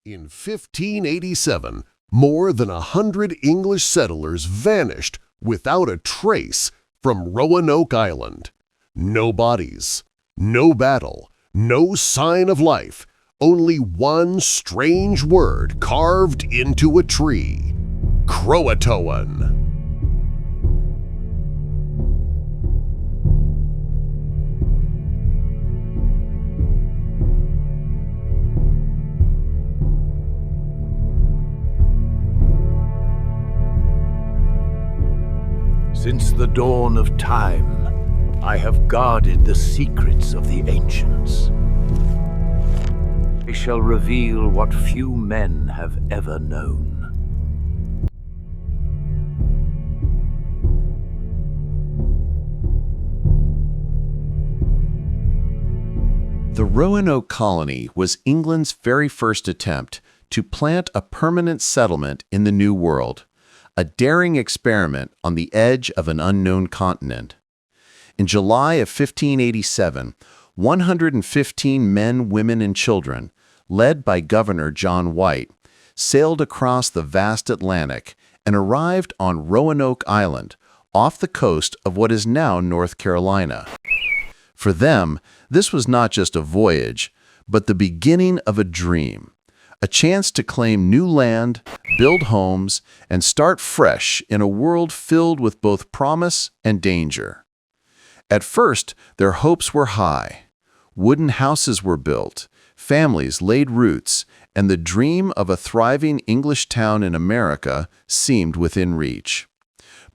In 1587, more than 100 English settlers vanished without a trace from Roanoke Island. No bodies, no battle, no sign of life, only one strange word carved into a tree: CROATOAN. Since the dawn of time, I have guarded the secrets of the ancients. I shall reveal what few men have ever known. The Roanoke colony was England's very first attempt to plant a permanent settlement in the New World, a daring experiment on the edge of an unknown continent. In July of 1587, 115 men, women, and children, led by Governor John White, sailed across the vast Atlantic and arrived on Roanoke Island, off the coast of what is now North Carolina. For them, this was not just a voyage, but the beginning of a dream, a chance to claim new land, build homes, and start fresh in a world filled with both promise and danger. At first, their hopes were high. Wooden houses were built, families laid roots, and the dream of a thriving English town in America seemed within reach.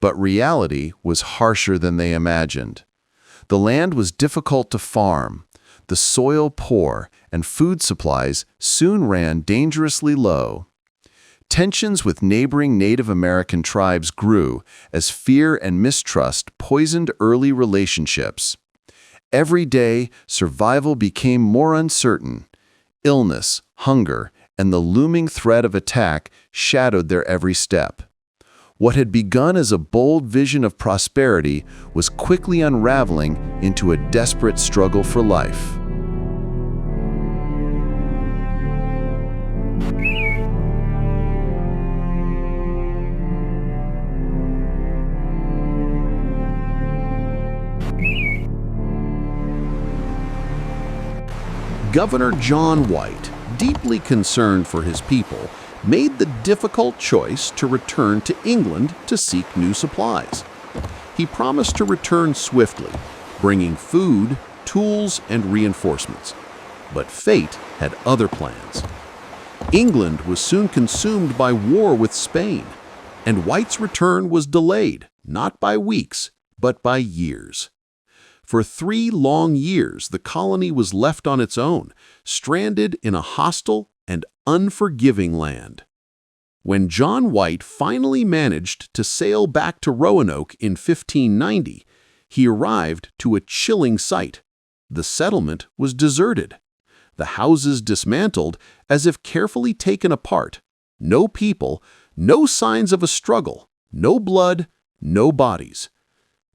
But reality was harsher than they imagined. The land was difficult to farm, the soil poor, and food supplies soon ran dangerously low. Tensions with neighboring Native American tribes grew as fear and mistrust poisoned early relationships. Every day, survival became more uncertain. Illness, hunger, and the looming threat of attack shadowed their every step. What had begun as a bold vision of prosperity was quickly unraveling into a desperate struggle for life. Governor John White, deeply concerned for his people, made the difficult choice to return to England to seek new supplies. He promised to return swiftly, bringing food, tools, and reinforcements. But fate had other plans. England was soon consumed by war with Spain, and White's return was delayed, not by weeks, but by years. For 3 long years, the colony was left on its own, stranded in a hostile and unforgiving land. When John White finally managed to sail back to Roanoke in 1590, he arrived to a chilling sight. The settlement was deserted. The houses dismantled as if carefully taken apart. No people, no signs of a struggle, no blood, no bodies.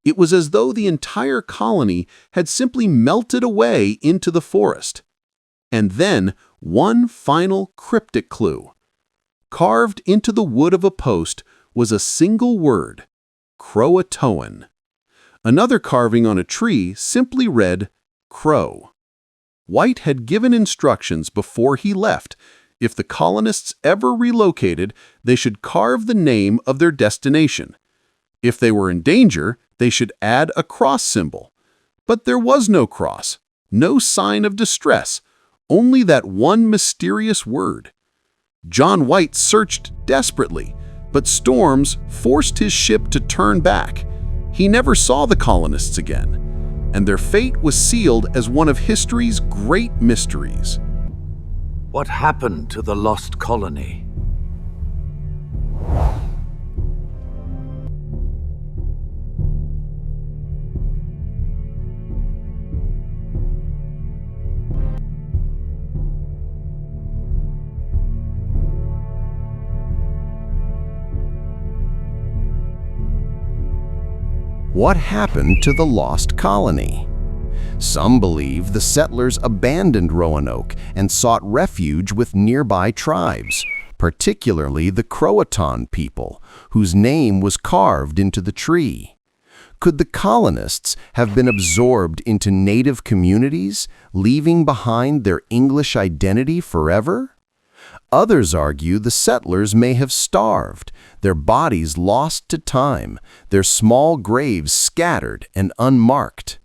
It was as though the entire colony had simply melted away into the forest. And then one final cryptic clue. Carved into the wood of a post was a single word: CROATOAN. Another carving on a tree simply read, Crow. White had given instructions before he left. If the colonists ever relocated, they should carve the name of their destination. If they were in danger, they should add a cross symbol. But there was no cross, no sign of distress, only that one mysterious word. John White searched desperately, but storms forced his ship to turn back. He never saw the colonists again, and their fate was sealed as one of history's great mysteries. What happened to the lost colony? What happened to the lost colony? Some believe the settlers abandoned Roanoke and sought refuge with nearby tribes, particularly the CROATOAN people, whose name was carved into the tree. Could the colonists have been absorbed into native communities, leaving behind their English identity forever? Others argue the settlers may have starved, their bodies lost to time, their small graves scattered and unmarked.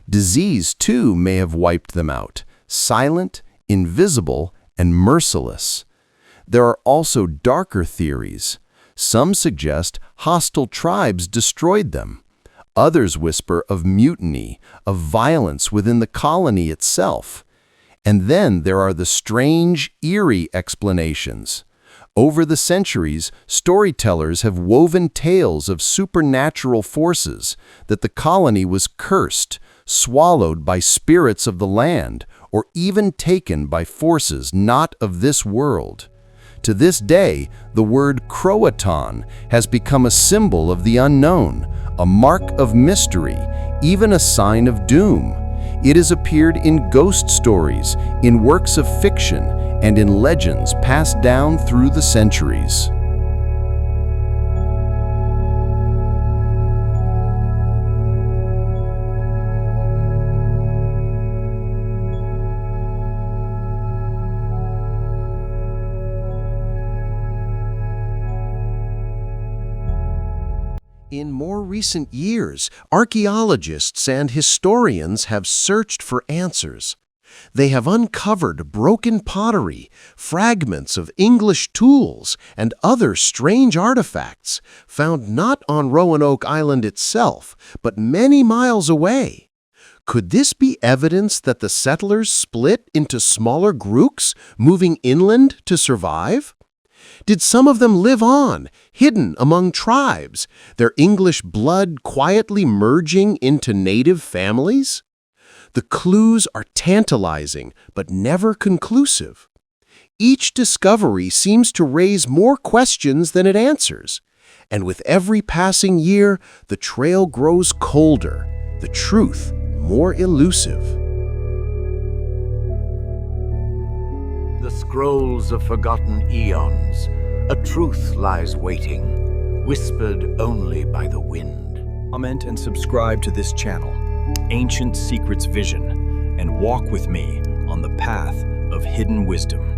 Disease, too, may have wiped them out, silent, invisible, and merciless. There are also darker theories. Some suggest hostile tribes destroyed them. Others whisper of mutiny, of violence within the colony itself. And then there are the strange, eerie explanations. Over the centuries, storytellers have woven tales of supernatural forces, that the colony was cursed, swallowed by spirits of the land, or even taken by forces not of this world. To this day, the word CROATOAN has become a symbol of the unknown, a mark of mystery, even a sign of doom. It has appeared in ghost stories, in works of fiction, and in legends passed down through the centuries. In more recent years, archaeologists and historians have searched for answers. They have uncovered broken pottery, fragments of English tools, and other strange artifacts found not on Roanoke Island itself, but many miles away. Could this be evidence that the settlers split into smaller groups, moving inland to survive? Did some of them live on, hidden among tribes, their English blood quietly merging into native families? The clues are tantalizing, but never conclusive. Each discovery seems to raise more questions than it answers, and with every passing year, the trail grows colder, the truth more elusive. The scrolls of forgotten eons, a truth lies waiting, whispered only by the wind. Comment and subscribe to this channel, Ancient Secrets Vision, and walk with me on the path of hidden wisdom.